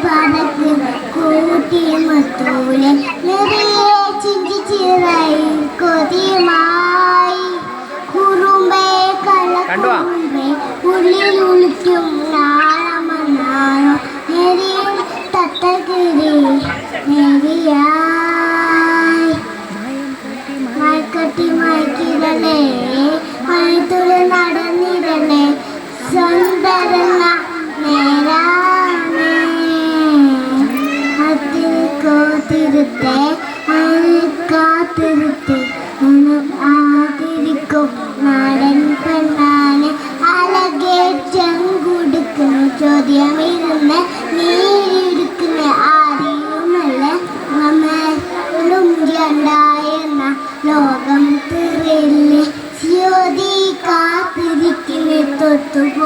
പറക്കുന്ന കൂട്ടിമത്തൂലെ നിറയെ ചിന്തിച്ചിറായി കൊതിയുമായി കുറുമ്പേ കള്ളക്കുറുമ്പേ ഉള്ളിൽ ഉളിക്കും നാളമനാണോ നെറിയിൽ തത്തകിരി നെറിയായി മയക്കട്ടി മയക്കിടലേ മയത്തുള്ളിൽ നടന്നിടലേ സുന്ദരങ്ങ നേരാണേ അതിരിക്കോത്തിരുത്തെ കാത്തിരുത്തെ ആതിരിക്കും നാടൻ പെണ്ണാണ് അലകെ ചെങ്കുടുക്കുന്ന ചോദ്യമിരുന്ന് നീരിടുക്കുന്ന ആരെയുമല്ല നമ്മളും രണ്ടായിരുന്ന ലോകം തീറില്ലേ ജ്യോതി കാത്തിരിക്കുന്ന തൊട്ടുപോ